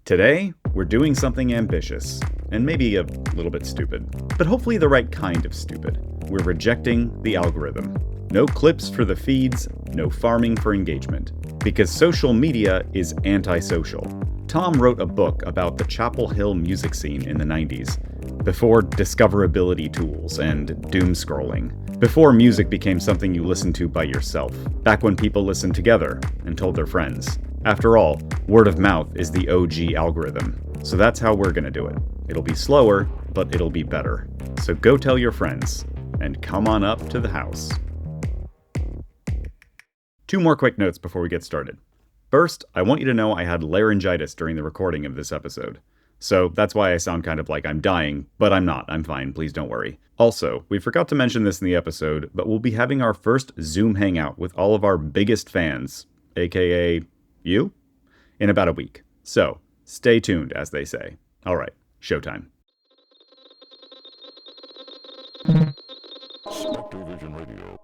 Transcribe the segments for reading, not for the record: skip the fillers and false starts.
Today, we're doing something ambitious, and maybe a little bit stupid, but hopefully the right kind of stupid. We're rejecting the algorithm. No clips for the feeds, no farming for engagement, because social media is antisocial. Tom wrote a book about the Chapel Hill music scene in the 90s, before discoverability tools and doomscrolling, before music became something you listened to by yourself, back when people listened together and told their friends. After all, word of mouth is the OG algorithm, so that's how we're gonna do it. It'll be slower, but it'll be better. So go tell your friends, and come on up to the house. Two more quick notes before we get started. First, I want you to know I had laryngitis during the recording of this episode. So that's why I sound kind of like I'm dying, but I'm not. I'm fine. Please don't worry. Also, we forgot to mention this in the episode, but we'll be having our first Zoom hangout with all of our biggest fans, aka you, in about a week. So stay tuned, as they say. All right, showtime. Spectre Vision Radio.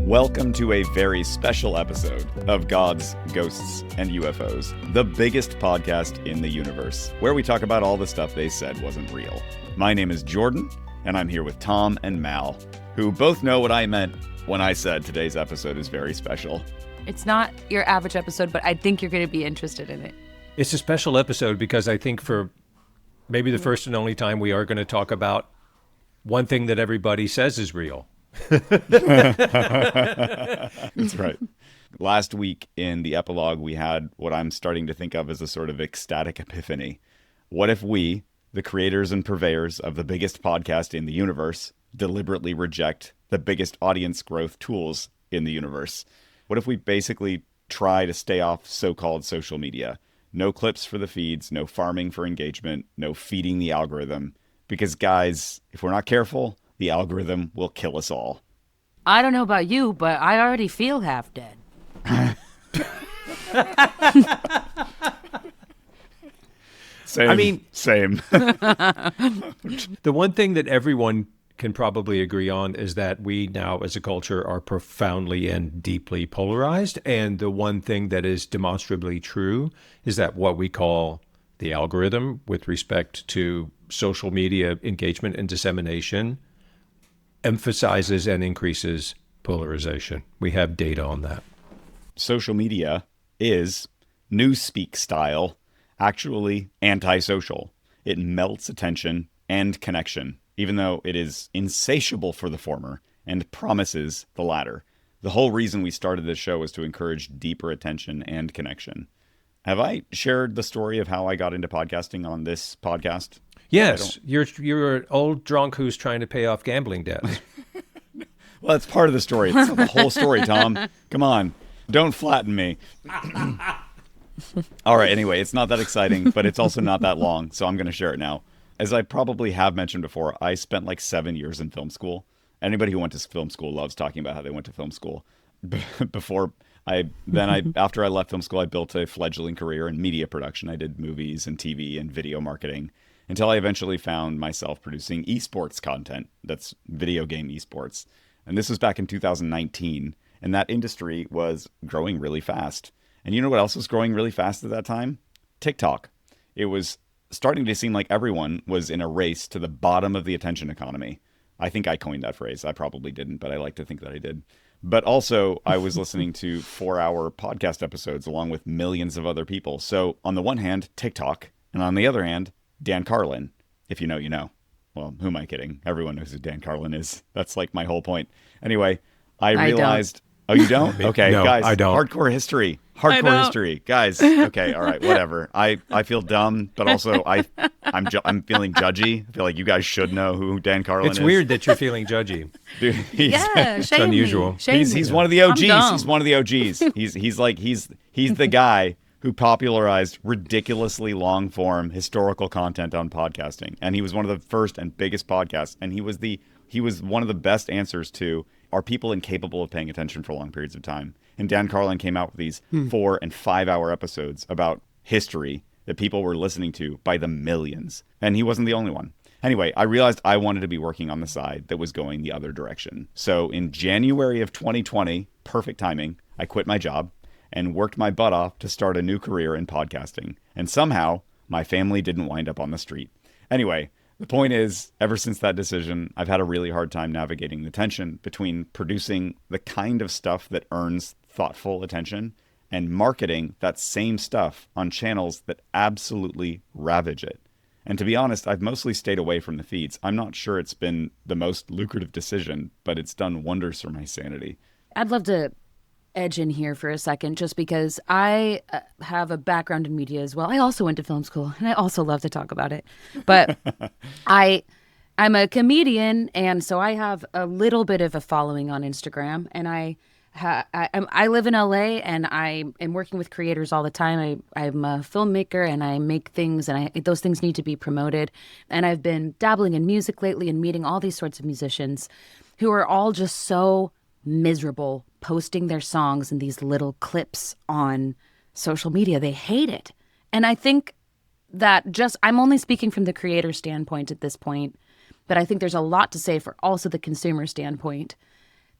Welcome to a very special episode of Gods, Ghosts, and UFOs, the biggest podcast in the universe, where we talk about all the stuff they said wasn't real. My name is Jordan, and I'm here with Tom and Mal, who both know what I meant when I said today's episode is very special. It's not your average episode, but I think you're going to be interested in it. It's a special episode because I think for maybe the first and only time we are going to talk about one thing that everybody says is real. That's right. Last week in the epilogue, we had what I'm starting to think of as a sort of ecstatic epiphany. What if we, the creators and purveyors of the biggest podcast in the universe, deliberately reject the biggest audience growth tools in the universe? What if we basically try to stay off so-called social media? No clips for the feeds, no farming for engagement, no feeding the algorithm. Because guys, if we're not careful, the algorithm will kill us all. I don't know about you, but I already feel half dead. Same. The one thing that everyone can probably agree on is that we now as a culture are profoundly and deeply polarized. And the one thing that is demonstrably true is that what we call the algorithm with respect to social media engagement and dissemination emphasizes and increases polarization. We have data on that. Social media is, newspeak style, actually antisocial. It melts attention and connection, even though it is insatiable for the former and promises the latter. The whole reason we started this show was to encourage deeper attention and connection. Have I shared the story of how I got into podcasting on this podcast? Yes, you're an old drunk who's trying to pay off gambling debts. Well, that's part of the story. It's not the whole story, Tom. Come on. Don't flatten me. All right, anyway, it's not that exciting, but it's also not that long, so I'm going to share it now. As I probably have mentioned before, I spent like 7 years in film school. Anybody who went to film school loves talking about how they went to film school. After I left film school, I built a fledgling career in media production. I did movies and TV and video marketing, until I eventually found myself producing esports content. That's video game esports. And this was back in 2019. And that industry was growing really fast. And you know what else was growing really fast at that time? TikTok. It was starting to seem like everyone was in a race to the bottom of the attention economy. I think I coined that phrase. I probably didn't, but I like to think that I did. But also, I was listening to 4-hour podcast episodes along with millions of other people. So on the one hand, TikTok. And on the other hand, Dan Carlin. If you know, you know. Well, who am I kidding? Everyone knows who Dan Carlin is. That's like my whole point. Anyway, I realized... Oh, you don't? Okay, no, guys. I don't. Hardcore history. History. Guys, okay, all right, whatever. I feel dumb, but also I'm feeling judgy. I feel like you guys should know who Dan Carlin is. It's weird that you're feeling judgy. Dude, it's unusual. He's one of the OGs. He's one of the OGs. He's the guy who popularized ridiculously long-form historical content on podcasting. And he was one of the first and biggest podcasts. And he was one of the best answers to, are people incapable of paying attention for long periods of time? And Dan Carlin came out with these 4 and 5 hour episodes about history that people were listening to by the millions. And he wasn't the only one. Anyway, I realized I wanted to be working on the side that was going the other direction. So in January of 2020, perfect timing, I quit my job and worked my butt off to start a new career in podcasting. And somehow, my family didn't wind up on the street. Anyway, the point is, ever since that decision, I've had a really hard time navigating the tension between producing the kind of stuff that earns thoughtful attention and marketing that same stuff on channels that absolutely ravage it. And to be honest, I've mostly stayed away from the feeds. I'm not sure it's been the most lucrative decision, but it's done wonders for my sanity. I'd love to edge in here for a second, just because I have a background in media as well. I also went to film school, and I also love to talk about it. But I'm a comedian, and so I have a little bit of a following on Instagram, and I live in LA, and I am working with creators all the time. I'm a filmmaker, and I make things, and those things need to be promoted. And I've been dabbling in music lately and meeting all these sorts of musicians who are all just so miserable posting their songs in these little clips on social media. They hate it. And I think that I'm only speaking from the creator standpoint at this point, but I think there's a lot to say for also the consumer standpoint.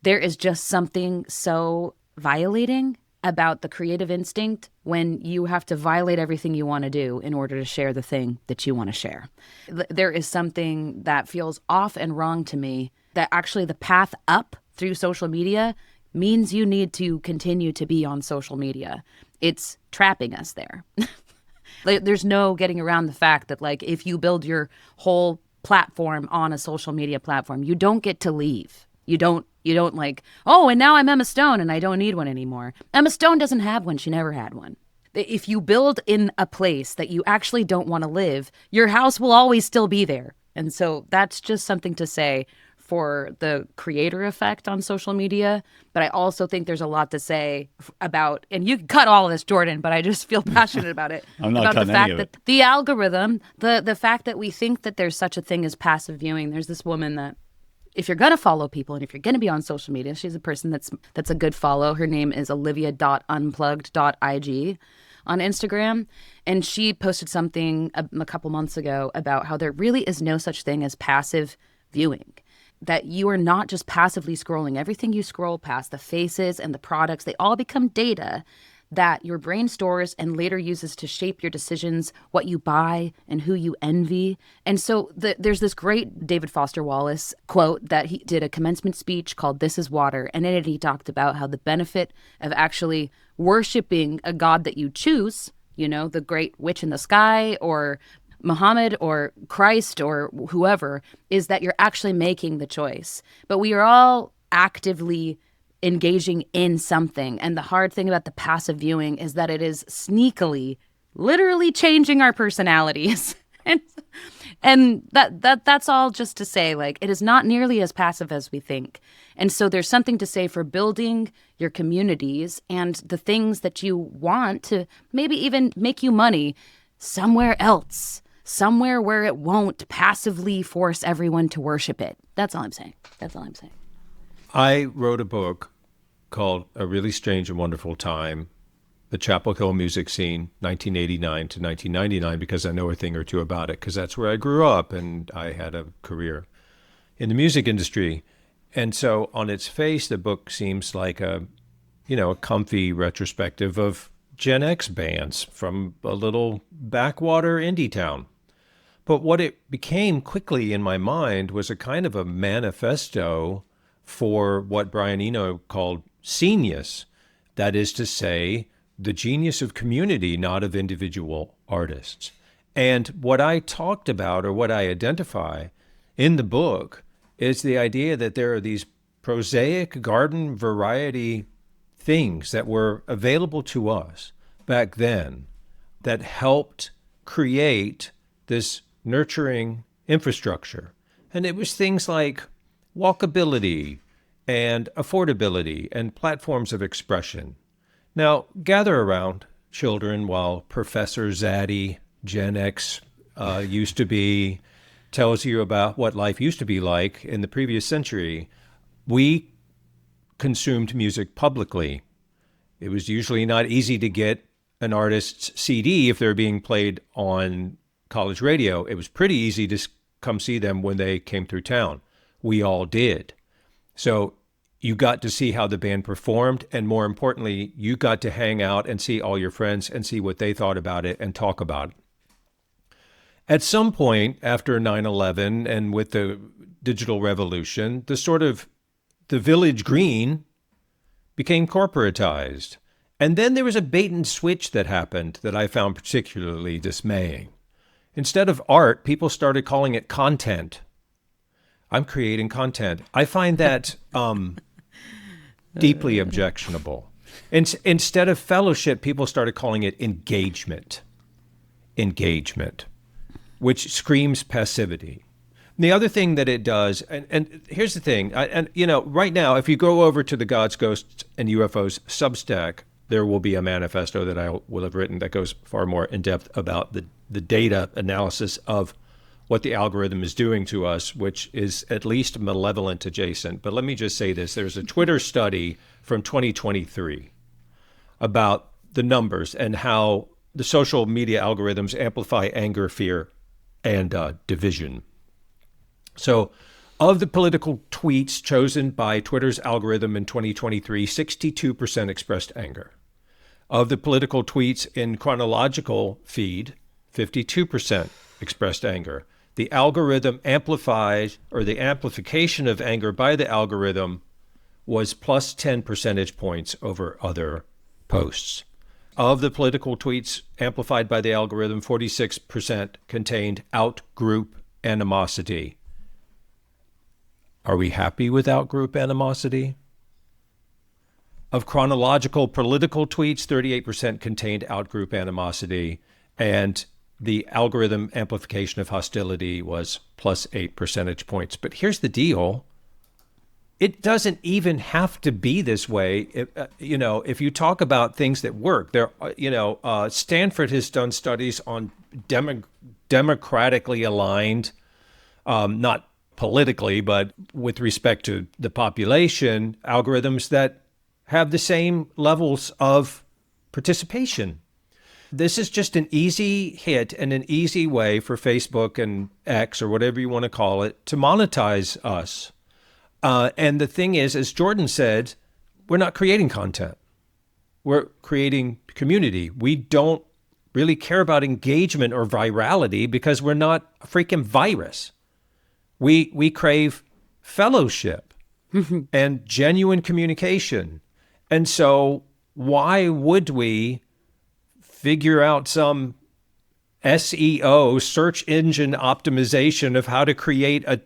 There is just something so violating about the creative instinct when you have to violate everything you want to do in order to share the thing that you want to share. There is something that feels off and wrong to me, that actually the path up through social media means you need to continue to be on social media. It's trapping us there. There's no getting around the fact that, like, if you build your whole platform on a social media platform, you don't get to leave. You don't like, oh, and now I'm Emma Stone and I don't need one anymore. Emma Stone doesn't have one. She never had one. If you build in a place that you actually don't want to live, your house will always still be there. And so that's just something to say for the creator effect on social media. But I also think there's a lot to say about, and you can cut all of this, Jordan, but I just feel passionate about it. I'm not about cutting the fact any of that it. the algorithm, the fact that we think that there's such a thing as passive viewing. There's this woman that, if you're going to follow people and if you're going to be on social media, she's a person that's a good follow. Her name is olivia.unplugged.ig on Instagram. And she posted something a couple months ago about how there really is no such thing as passive viewing. That you are not just passively scrolling. Everything you scroll past, the faces and the products, they all become data that your brain stores and later uses to shape your decisions, what you buy and who you envy. And so there's this great David Foster Wallace quote that he did a commencement speech called "This is Water." And in it, he talked about how the benefit of actually worshiping a God that you choose, you know, the great witch in the sky or Muhammad or Christ or whoever, is that you're actually making the choice. But we are all actively engaging in something. And the hard thing about the passive viewing is that it is sneakily, literally changing our personalities. and that's all just to say, like, it is not nearly as passive as we think. And so there's something to say for building your communities and the things that you want to maybe even make you money somewhere else. Somewhere where it won't passively force everyone to worship it. That's all I'm saying. I wrote a book called A Really Strange and Wonderful Time, the Chapel Hill music scene, 1989 to 1999, because I know a thing or two about it, because that's where I grew up and I had a career in the music industry. And so on its face, the book seems like a comfy retrospective of Gen X bands from a little backwater indie town. But what it became quickly in my mind was a kind of a manifesto for what Brian Eno called scenius. That is to say, the genius of community, not of individual artists. And what I talked about, or what I identify in the book, is the idea that there are these prosaic garden variety things that were available to us back then that helped create this nurturing infrastructure. And it was things like walkability and affordability and platforms of expression. Now, gather around, children, while Professor Zaddy, Gen X used to be, tells you about what life used to be like in the previous century. We consumed music publicly. It was usually not easy to get an artist's CD if they're being played on college radio. It was pretty easy to come see them when they came through town. We all did. So you got to see how the band performed, and more importantly, you got to hang out and see all your friends and see what they thought about it and talk about it. At some point after 9/11 and with the digital revolution, the Village Green became corporatized. And then there was a bait and switch that happened that I found particularly dismaying. Instead of art, people started calling it content. I'm creating content. I find that deeply objectionable. Instead of fellowship, people started calling it engagement. Engagement, which screams passivity. And the other thing that it does, and here's the thing, right now, if you go over to the Gods, Ghosts, and UFOs Substack, there will be a manifesto that I will have written that goes far more in depth about the data analysis of what the algorithm is doing to us, which is at least malevolent adjacent. But let me just say this. There's a Twitter study from 2023 about the numbers and how the social media algorithms amplify anger, fear, and division. So of the political tweets chosen by Twitter's algorithm in 2023, 62% expressed anger. Of the political tweets in chronological feed, 52% expressed anger. The algorithm amplified, or the amplification of anger by the algorithm was plus 10 percentage points over other posts. Of the political tweets amplified by the algorithm, 46% contained out-group animosity. Are we happy with out-group animosity? Of chronological political tweets, 38% contained out-group animosity, and the algorithm amplification of hostility was plus 8 percentage points. But here's the deal. It doesn't even have to be this way. If you talk about things that work, Stanford has done studies on democratically aligned, not politically, but with respect to the population, algorithms that have the same levels of participation. This is just an easy hit and an easy way for Facebook and X, or whatever you want to call it, to monetize us. And the thing is, as Jordan said, we're not creating content. We're creating community. We don't really care about engagement or virality because we're not a freaking virus. We crave fellowship and genuine communication. And so why would we figure out some SEO, search engine optimization, of how to create a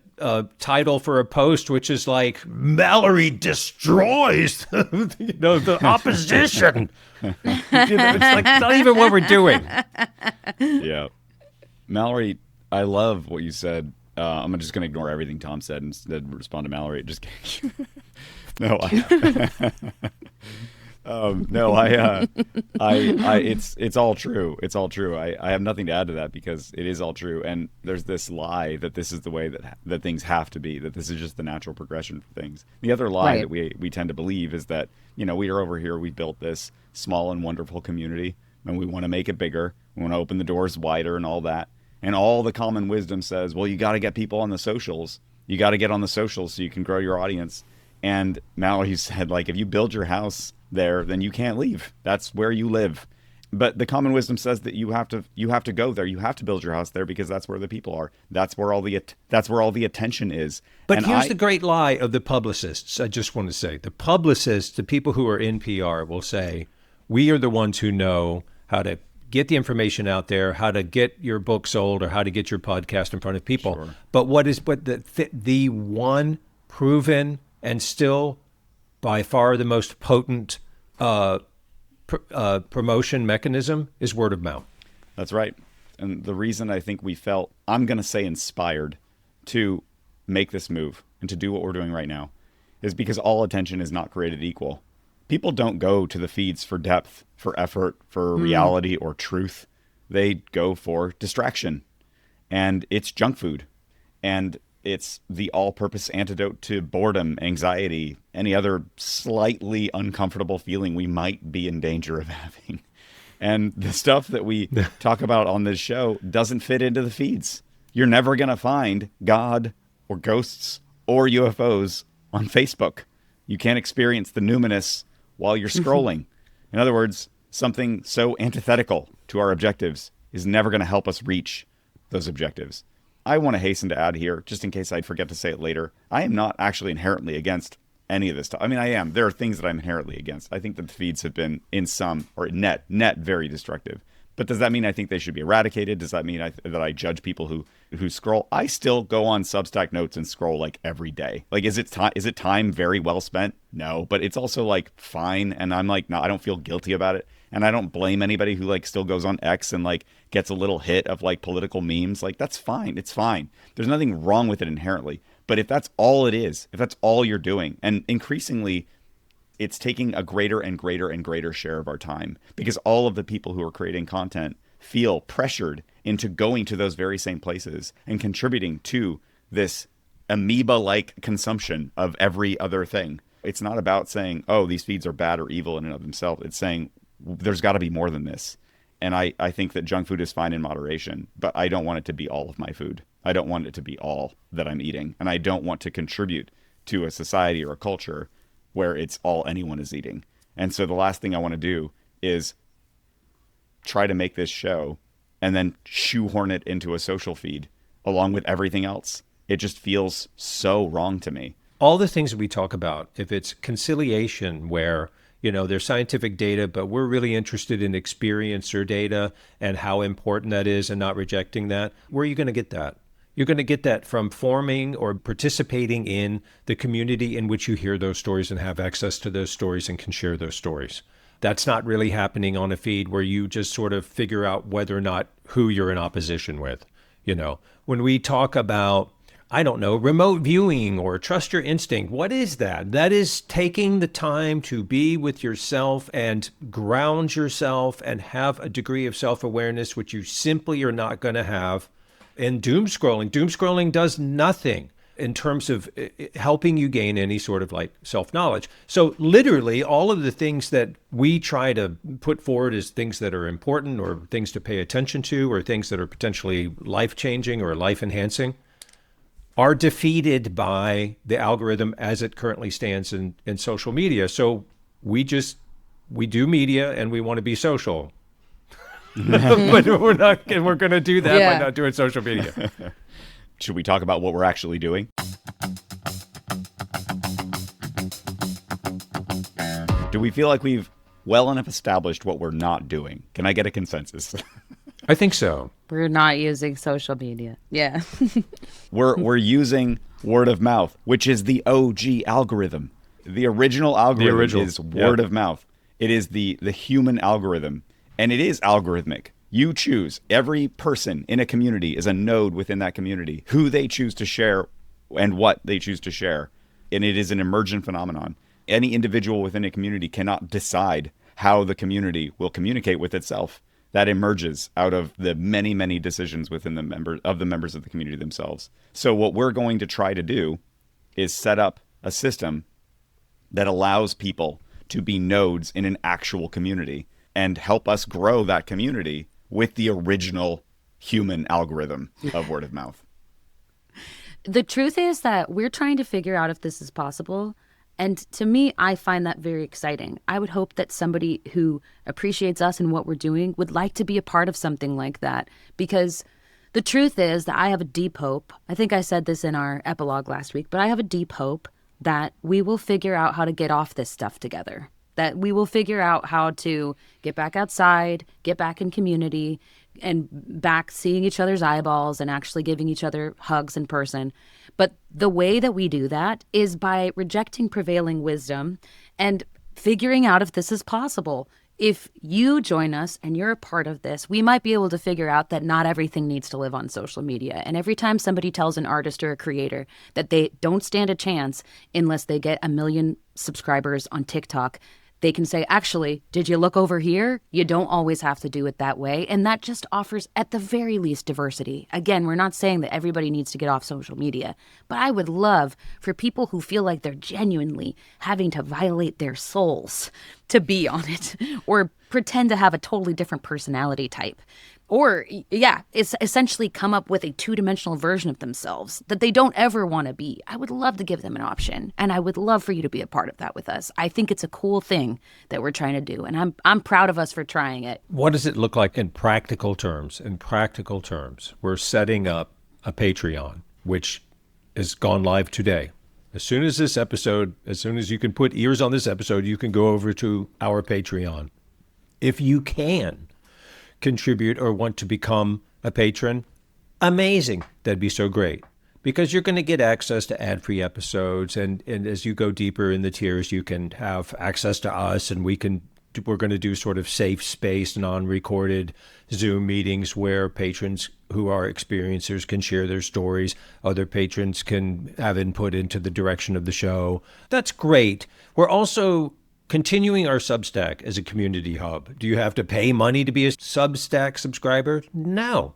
title for a post, which is like, Mallory destroys the opposition. It's like not even what we're doing. Yeah. Mallory, I love what you said. I'm just going to ignore everything Tom said and instead respond to Mallory. Just kidding. No, it's all true. It's all true. I have nothing to add to that because it is all true. And there's this lie that this is the way that things have to be, that this is just the natural progression for things. The other lie that we tend to believe is that, we are over here, we built this small and wonderful community and we want to make it bigger. We want to open the doors wider and all that. And all the common wisdom says, well, you got to get people on the socials. You got to get on the socials so you can grow your audience. And Mallory said, like, if you build your house there, then you can't leave. That's where you live. But the common wisdom says that you have to go there. You have to build your house there because that's where the people are. That's where all the attention is. But here's the great lie of the publicists. I just want to say, the publicists, the people who are in PR, will say, we are the ones who know how to get the information out there, how to get your book sold, or how to get your podcast in front of people. Sure. But the one proven and still by far the most potent promotion mechanism is word of mouth. That's right. And the reason I think we felt, I'm going to say inspired, to make this move and to do what we're doing right now is because all attention is not created equal. People don't go to the feeds for depth, for effort, for reality or truth. They go for distraction. And it's junk food. And it's the all-purpose antidote to boredom, anxiety, any other slightly uncomfortable feeling we might be in danger of having. And the stuff that we talk about on this show doesn't fit into the feeds. You're never going to find God or ghosts or UFOs on Facebook. You can't experience the numinous while you're scrolling. In other words, something so antithetical to our objectives is never going to help us reach those objectives. I want to hasten to add here, just in case I forget to say it later, I am not actually inherently against any of this stuff. I mean, I am. There are things that I'm inherently against. I think that the feeds have been in some, or net, very destructive. But does that mean I think they should be eradicated? Does that mean that I judge people who scroll? I still go on Substack Notes and scroll like every day. Like, is it time very well spent? No, but it's also like fine. And I'm like, no, I don't feel guilty about it. And I don't blame anybody who like still goes on X and like gets a little hit of like political memes. Like, that's fine. It's fine. There's nothing wrong with it inherently. But if that's all it is, if that's all you're doing, and increasingly it's taking a greater and greater and greater share of our time, because all of the people who are creating content feel pressured into going to those very same places and contributing to this amoeba-like consumption of every other thing. It's not about saying, oh, these feeds are bad or evil in and of themselves. It's saying there's got to be more than this. And I think that junk food is fine in moderation, but I don't want it to be all of my food. I don't want it to be all that I'm eating. And I don't want to contribute to a society or a culture where it's all anyone is eating. And so the last thing I want to do is try to make this show and then shoehorn it into a social feed along with everything else. It just feels so wrong to me. All the things we talk about, if it's conciliation where, there's scientific data, but we're really interested in experiencer data and how important that is and not rejecting that, where are you going to get that? You're going to get that from forming or participating in the community in which you hear those stories and have access to those stories and can share those stories. That's not really happening on a feed where you just sort of figure out whether or not who you're in opposition with. When we talk about, remote viewing or trust your instinct, what is that? That is taking the time to be with yourself and ground yourself and have a degree of self-awareness, which you simply are not going to have. And doomscrolling. Doomscrolling does nothing in terms of helping you gain any sort of like self-knowledge. So literally all of the things that we try to put forward as things that are important or things to pay attention to or things that are potentially life-changing or life-enhancing are defeated by the algorithm as it currently stands in social media. So we do media and we want to be social. But we're going to do that by not doing social media. Should we talk about what we're actually doing? Do we feel like we've well enough established what we're not doing? Can I get a consensus? I think so. We're not using social media. Yeah. We're using word of mouth, which is the OG algorithm. The original algorithm is word of mouth. It is the human algorithm. And it is algorithmic. You choose. Every person in a community is a node within that community, who they choose to share and what they choose to share. And it is an emergent phenomenon. Any individual within a community cannot decide how the community will communicate with itself. That emerges out of the many, many decisions within the members of the community themselves. So what we're going to try to do is set up a system that allows people to be nodes in an actual community and help us grow that community with the original human algorithm of word of mouth. The truth is that we're trying to figure out if this is possible. And to me, I find that very exciting. I would hope that somebody who appreciates us and what we're doing would like to be a part of something like that. Because the truth is that I have a deep hope. I think I said this in our epilogue last week, but I have a deep hope that we will figure out how to get off this stuff together. That we will figure out how to get back outside, get back in community, and back seeing each other's eyeballs and actually giving each other hugs in person. But the way that we do that is by rejecting prevailing wisdom and figuring out if this is possible. If you join us and you're a part of this, we might be able to figure out that not everything needs to live on social media. And every time somebody tells an artist or a creator that they don't stand a chance unless they get 1 million subscribers on TikTok, they can say, actually, did you look over here? You don't always have to do it that way. And that just offers, at the very least, diversity. Again, we're not saying that everybody needs to get off social media, but I would love for people who feel like they're genuinely having to violate their souls to be on it or pretend to have a totally different personality type. Or, yeah, it's essentially come up with a two-dimensional version of themselves that they don't ever want to be. I would love to give them an option, and I would love for you to be a part of that with us. I think it's a cool thing that we're trying to do, and I'm proud of us for trying it. What does it look like in practical terms? In practical terms, we're setting up a Patreon, which has gone live today. As soon as you can put ears on this episode, you can go over to our Patreon. If you can contribute or want to become a patron, amazing. That'd be so great. Because you're going to get access to ad-free episodes, and as you go deeper in the tiers, you can have access to us, and we're going to do sort of safe space, non-recorded Zoom meetings where patrons who are experiencers can share their stories. Other patrons can have input into the direction of the show. That's great. We're also continuing our Substack as a community hub. Do you have to pay money to be a Substack subscriber? No.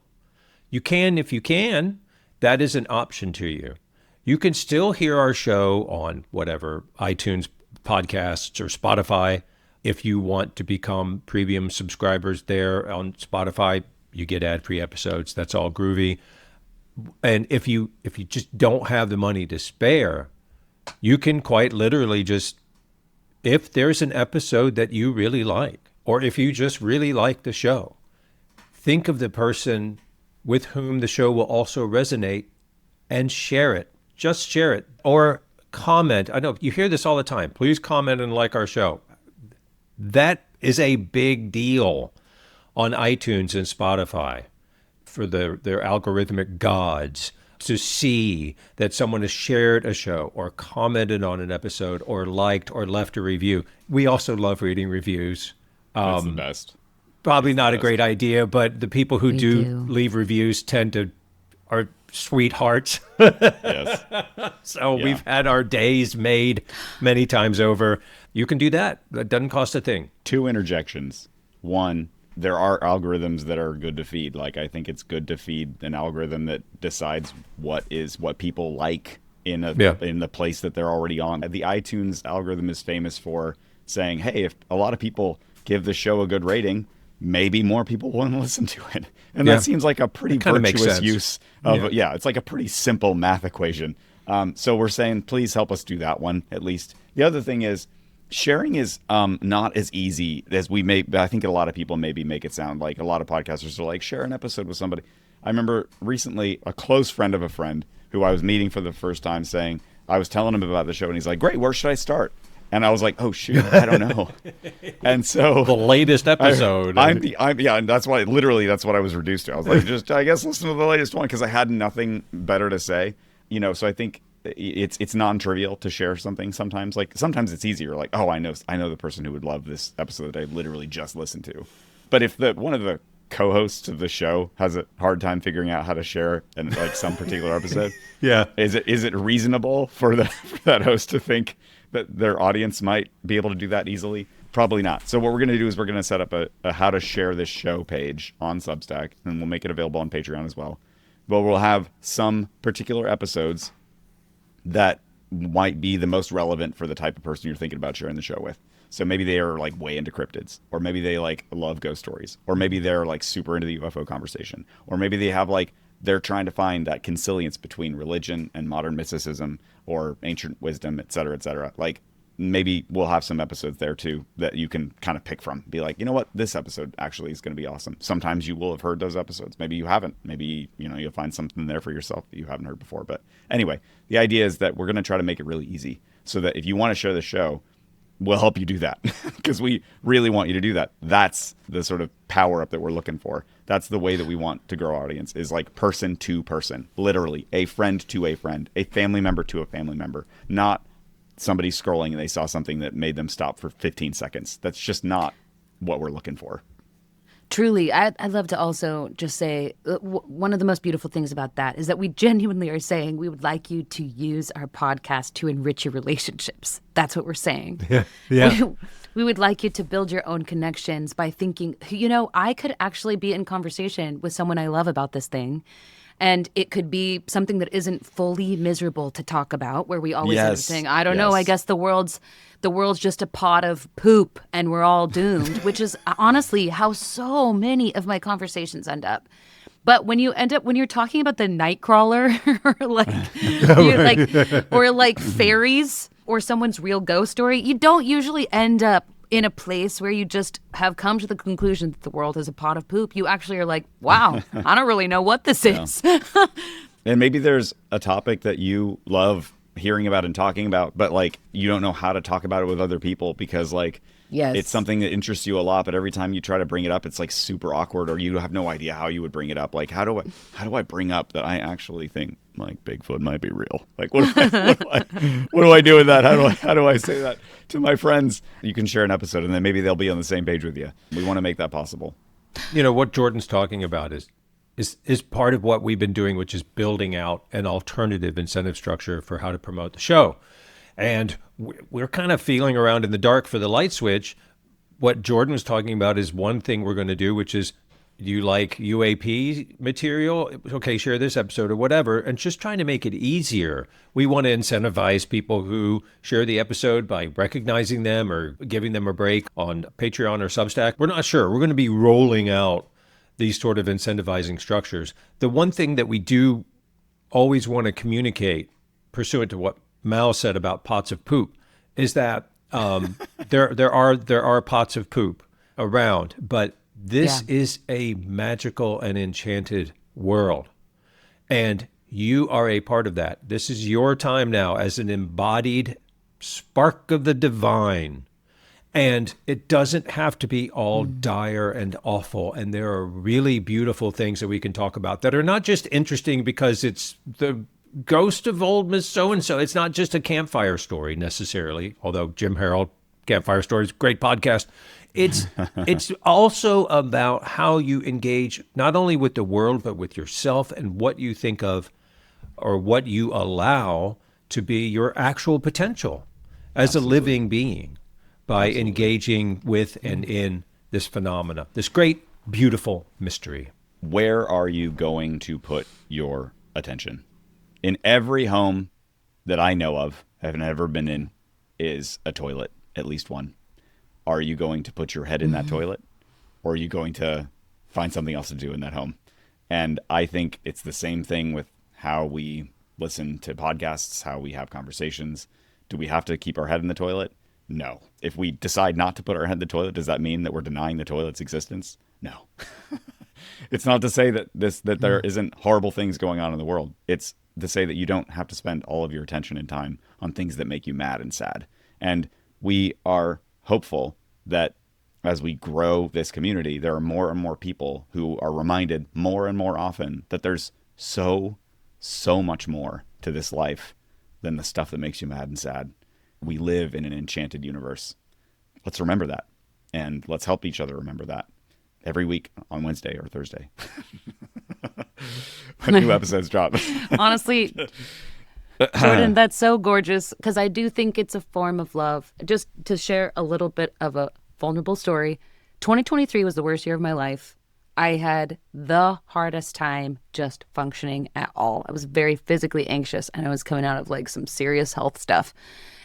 You can if you can. That is an option to you. You can still hear our show on whatever, iTunes podcasts or Spotify. If you want to become premium subscribers there on Spotify, you get ad-free episodes. That's all groovy. And if you just don't have the money to spare, you can quite literally just, if there's an episode that you really like, or if you just really like the show, think of the person with whom the show will also resonate and share it. Just share it. Or comment. I know you hear this all the time. Please comment and like our show. That is a big deal on iTunes and Spotify for their algorithmic gods to see that someone has shared a show or commented on an episode or liked or left a review. We also love reading reviews. That's the best. Probably not a great idea, but the people who do leave reviews are sweethearts. Yes. So we've had our days made many times over. You can do that. That doesn't cost a thing. 2 interjections. 1, there are algorithms that are good to feed. Like, I think it's good to feed an algorithm that decides what people like in the place that they're already on. The iTunes algorithm is famous for saying, hey, if a lot of people give the show a good rating, maybe more people want to listen to it. And that seems like a pretty virtuous use of, it's like a pretty simple math equation. So we're saying, please help us do that one, at least. The other thing is, sharing is not as easy as I think a lot of people maybe make it sound like. A lot of podcasters are like, share an episode with somebody. I remember recently a close friend of a friend who I was meeting for the first time saying, I was telling him about the show, and he's like, great, where should I start? And I was like, oh, shoot, I don't know. And so the latest episode. And that's what I was reduced to. I was like, I guess listen to the latest one, because I had nothing better to say. So I think it's non-trivial to share something sometimes. Like, sometimes it's easier. Like, oh, I know the person who would love this episode that I literally just listened to. But if one of the co-hosts of the show has a hard time figuring out how to share and like some particular episode, is it reasonable for that host to think that their audience might be able to do that easily? Probably not. So what we're going to do is we're going to set up a how to share this show page on Substack, and we'll make it available on Patreon as well. But we'll have some particular episodes that might be the most relevant for the type of person you're thinking about sharing the show with. So maybe they are like way into cryptids, or maybe they like love ghost stories, or maybe they're like super into the UFO conversation, or maybe they have they're trying to find that consilience between religion and modern mysticism or ancient wisdom, et cetera, et cetera. Like, maybe we'll have some episodes there too that you can kind of pick from. Be like, you know what, this episode actually is going to be awesome. Sometimes you will have heard those episodes. Maybe you haven't. Maybe, you'll find something there for yourself that you haven't heard before. But anyway, the idea is that we're going to try to make it really easy so that if you want to share the show, we'll help you do that, because we really want you to do that. That's the sort of power up that we're looking for. That's the way that we want to grow our audience, is like person to person, literally a friend to a friend, a family member to a family member, not somebody scrolling and they saw something that made them stop for 15 seconds. That's just not what we're looking for. Truly, I'd love to also just say one of the most beautiful things about that is that we genuinely are saying we would like you to use our podcast to enrich your relationships. That's what we're saying. Yeah. We would like you to build your own connections by thinking, I could actually be in conversation with someone I love about this thing. And it could be something that isn't fully miserable to talk about, where we always end up Yes. saying, I don't know, I Yes. guess the world's just a pot of poop and we're all doomed, which is honestly how so many of my conversations end up. But when you're talking about the Nightcrawler or like fairies or someone's real ghost story, you don't usually end up in a place where you just have come to the conclusion that the world is a pot of poop. You actually are like, wow, I don't really know what this is. And maybe there's a topic that you love hearing about and talking about, but like you don't know how to talk about it with other people because like Yes. it's something that interests you a lot, but every time you try to bring it up, it's like super awkward, or you have no idea how you would bring it up. Like, how do I bring up that I actually think like Bigfoot might be real? Like, what do I do with that? How do I say that to my friends? You can share an episode, and then maybe they'll be on the same page with you. We want to make that possible. You know, what Jordan's talking about is part of what we've been doing, which is building out an alternative incentive structure for how to promote the show. And we're kind of feeling around in the dark for the light switch. What Jordan was talking about is one thing we're going to do, which is, you like UAP material? Okay, share this episode or whatever. And just trying to make it easier. We want to incentivize people who share the episode by recognizing them or giving them a break on Patreon or Substack. We're not sure. We're going to be rolling out these sort of incentivizing structures. The one thing that we do always want to communicate, pursuant to what Mal said about pots of poop, is that there are pots of poop around, but this is a magical and enchanted world, and you are a part of that. This is your time now as an embodied spark of the divine, and it doesn't have to be all dire and awful. And there are really beautiful things that we can talk about that are not just interesting because it's the ghost of old Miss So-and-so. It's not just a campfire story necessarily, although Jim Harold, Campfire Stories, great podcast. It's also about how you engage not only with the world, but with yourself and what you think of or what you allow to be your actual potential as a living being by engaging with and in this phenomena, this great, beautiful mystery. Where are you going to put your attention? In every home that I know of, have never been in, is a toilet, at least one. Are you going to put your head in that toilet? Or are you going to find something else to do in that home? And I think it's the same thing with how we listen to podcasts, how we have conversations. Do we have to keep our head in the toilet? No. If we decide not to put our head in the toilet, does that mean that we're denying the toilet's existence? No. It's not to say that there isn't horrible things going on in the world. It's to say that you don't have to spend all of your attention and time on things that make you mad and sad. And we are hopeful that as we grow this community, there are more and more people who are reminded more and more often that there's so much more to this life than the stuff that makes you mad and sad. We live in an enchanted universe. Let's remember that. And let's help each other remember that every week on Wednesday or Thursday. When new episodes drop. Honestly, Jordan, that's so gorgeous, because I do think it's a form of love. Just to share a little bit of a vulnerable story, 2023 was the worst year of my life. I had the hardest time just functioning at all. I was very physically anxious, and I was coming out of like some serious health stuff,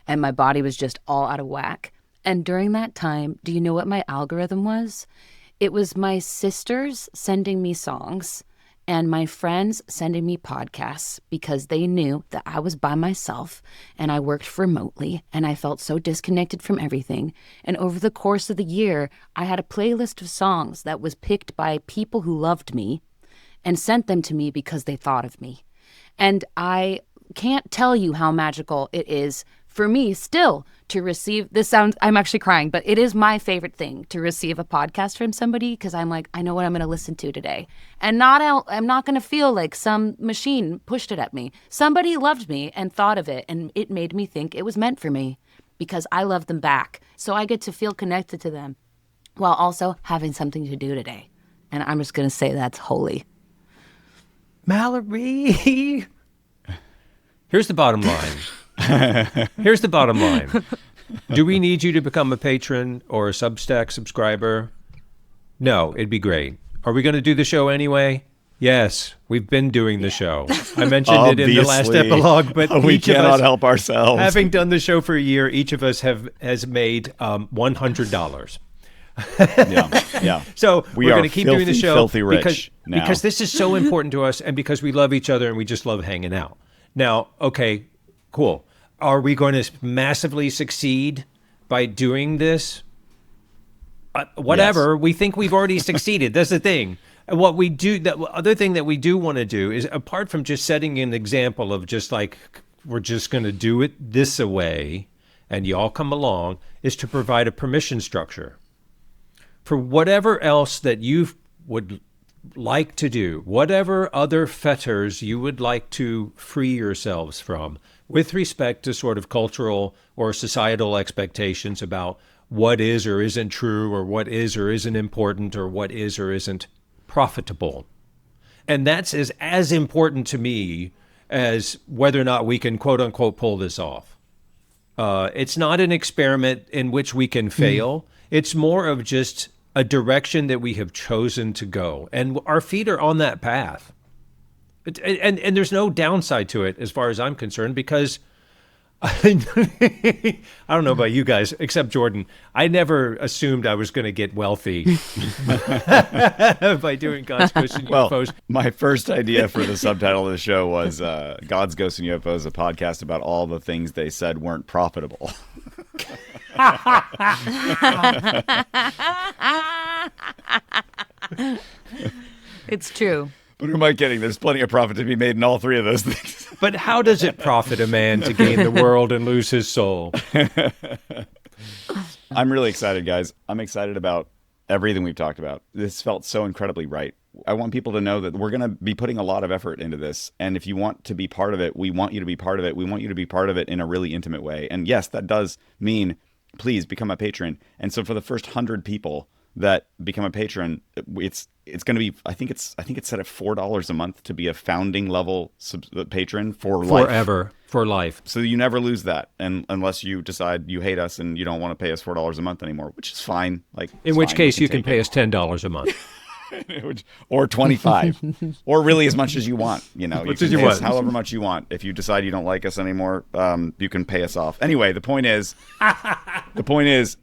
and my body was just all out of whack. And during that time, do you know what my algorithm was? It was my sisters sending me songs and my friends sending me podcasts, because they knew that I was by myself and I worked remotely and I felt so disconnected from everything. And over the course of the year, I had a playlist of songs that was picked by people who loved me and sent them to me because they thought of me. And I can't tell you how magical it is for me still to receive this. Sounds, I'm actually crying, but it is my favorite thing to receive a podcast from somebody, because I'm like, I know what I'm going to listen to today, and I'm not going to feel like some machine pushed it at me. Somebody loved me and thought of it, and it made me think it was meant for me because I love them back. So I get to feel connected to them while also having something to do today. And I'm just going to say that's holy. Mallory, here's the bottom line. Here's the bottom line. Do we need you to become a patron or a Substack subscriber? No, it'd be great. Are we going to do the show anyway? Yes, we've been doing the show. I mentioned it in the last Obviously, epilogue, but we each of cannot us, help ourselves. having done the show for a year, each of us has made $100. Yeah. So We we're are going to keep doing the filthy, show filthy rich now. because this is so important to us, and because we love each other and we just love hanging out. Now, okay, cool. Are we going to massively succeed by doing this? Whatever. Yes. We think we've already succeeded. That's the thing. And what we do, the other thing that we do want to do is, apart from just setting an example of just like, we're just going to do it this way and y'all come along, is to provide a permission structure for whatever else that you would like to do, whatever other fetters you would like to free yourselves from with respect to sort of cultural or societal expectations about what is or isn't true, or what is or isn't important, or what is or isn't profitable. And that's as important to me as whether or not we can quote unquote pull this off. It's not an experiment in which we can fail. It's more of just a direction that we have chosen to go. And our feet are on that path. And there's no downside to it as far as I'm concerned, because I don't know about you guys, except Jordan, I never assumed I was going to get wealthy by doing God's Ghosts and UFOs. My first idea for the subtitle of the show was God's Ghosts and UFOs, a podcast about all the things they said weren't profitable. It's true. But who am I kidding? There's plenty of profit to be made in all three of those things. But how does it profit a man to gain the world and lose his soul? I'm really excited, guys. I'm excited about everything we've talked about. This felt so incredibly right. I want people to know that we're going to be putting a lot of effort into this. And if you want to be part of it, we want you to be part of it. We want you to be part of it in a really intimate way. And yes, that does mean, please become a patron. And so for the first 100 people that become a patron, it's going to be, I think it's set at $4 a month to be a founding level patron for life. Forever, for life. So you never lose that, and unless you decide you hate us and you don't want to pay us $4 a month anymore, which is fine. Like, in which case you can pay us $10 a month. Or 25, or really as much as you want. You know, you can you pay us want. however much you want. If you decide you don't like us anymore, you can pay us off. Anyway, the point is,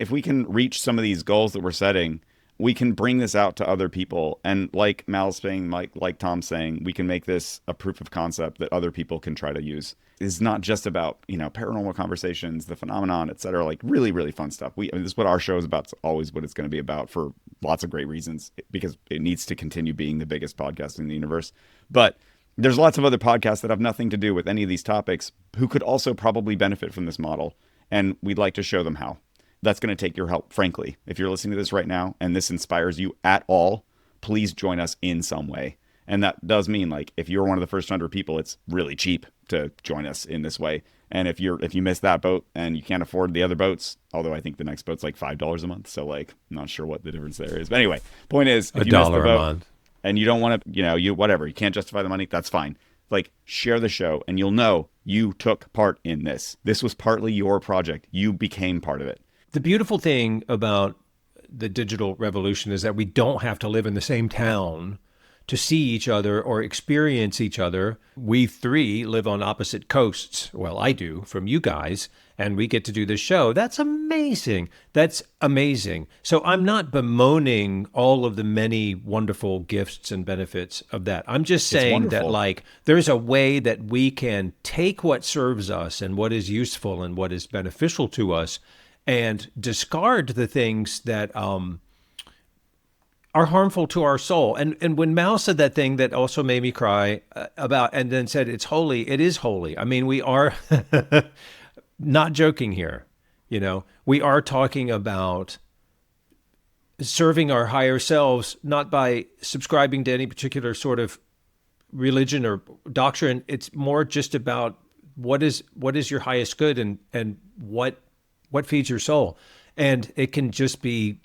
if we can reach some of these goals that we're setting, we can bring this out to other people. And like Mal's saying, like Tom's saying, we can make this a proof of concept that other people can try to use. It's not just about, paranormal conversations, the phenomenon, et cetera, like really, really fun stuff. This is what our show is about. It's always what it's going to be about for lots of great reasons, because it needs to continue being the biggest podcast in the universe. But there's lots of other podcasts that have nothing to do with any of these topics who could also probably benefit from this model. And we'd like to show them how. That's going to take your help, frankly. If you're listening to this right now and this inspires you at all, please join us in some way. And that does mean, like, if you're one of the first 100 people, it's really cheap to join us in this way. And if you miss that boat and you can't afford the other boats, although I think the next boat's like $5 a month, so like, I'm not sure what the difference there is. But anyway, point is, if you miss the $1 a boat month and you don't want to, you can't justify the money, that's fine. Like, share the show and you'll know you took part in this. This was partly your project. You became part of it. The beautiful thing about the digital revolution is that we don't have to live in the same town to see each other or experience each other. We three live on opposite coasts. Well, I do, from you guys, and we get to do this show. That's amazing. That's amazing. So I'm not bemoaning all of the many wonderful gifts and benefits of that. I'm just saying that, like, there's a way that we can take what serves us and what is useful and what is beneficial to us and discard the things that are harmful to our soul. And when Mal said that thing that also made me cry about, and then said it's holy, it is holy. I mean, we are not joking here. We are talking about serving our higher selves, not by subscribing to any particular sort of religion or doctrine. It's more just about what is your highest good and what feeds your soul. And it can just be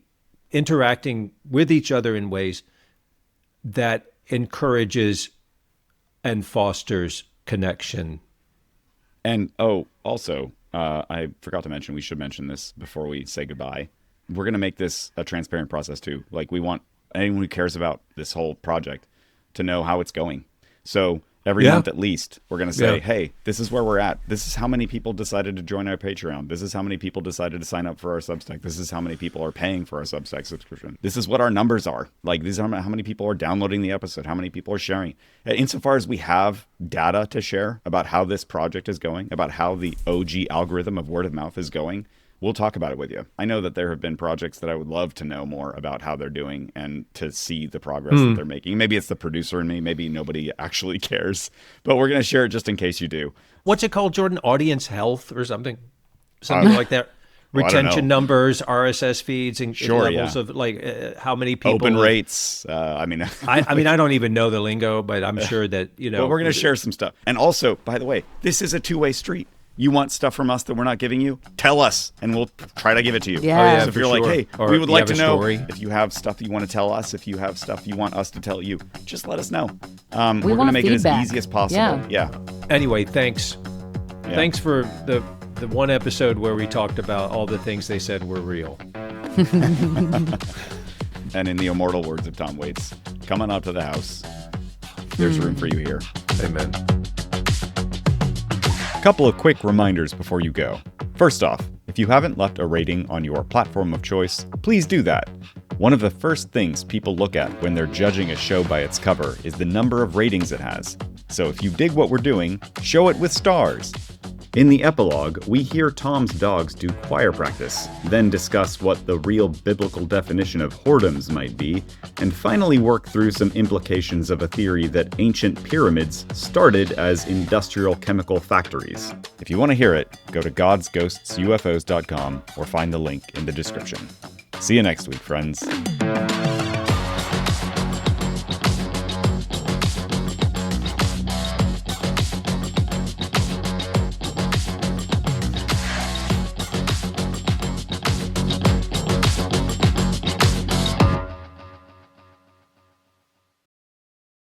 interacting with each other in ways that encourages and fosters connection. And also, I forgot to mention, we should mention this before we say goodbye. We're going to make this a transparent process too. Like, we want anyone who cares about this whole project to know how it's going. So every month at least, we're going to say, hey, this is where we're at. This is how many people decided to join our Patreon. This is how many people decided to sign up for our Substack. This is how many people are paying for our Substack subscription. This is what our numbers are. Like, these are how many people are downloading the episode, how many people are sharing. Insofar as we have data to share about how this project is going, about how the OG algorithm of word of mouth is going, we'll talk about it with you. I know that there have been projects that I would love to know more about how they're doing and to see the progress that they're making. Maybe it's the producer in me. Maybe nobody actually cares. But we're going to share it just in case you do. What's it called, Jordan? Audience health or something? Something like that. Retention numbers, RSS feeds, and levels of like how many people. Open rates. I mean, I don't even know the lingo, but I'm sure that, you know. But we're going to share some stuff. And also, by the way, this is a two-way street. You want stuff from us that we're not giving you? Tell us, and we'll try to give it to you. Yeah. So if you're like, hey, or we would like to know story. if you have stuff that you want to tell us, if you have stuff you want us to tell you, just let us know. We We're going to want make feedback. it as easy as possible. Yeah. Anyway, thanks. Yeah. Thanks for the one episode where we talked about all the things they said were real. And in the immortal words of Tom Waits, come on out to the house. There's room for you here. Amen. Couple of quick reminders before you go. First off, if you haven't left a rating on your platform of choice, please do that. One of the first things people look at when they're judging a show by its cover is the number of ratings it has. So if you dig what we're doing, show it with stars. In the epilogue, we hear Tom's dogs do choir practice, then discuss what the real biblical definition of whoredoms might be, and finally work through some implications of a theory that ancient pyramids started as industrial chemical factories. If you want to hear it, go to godsghostsufos.com or find the link in the description. See you next week, friends.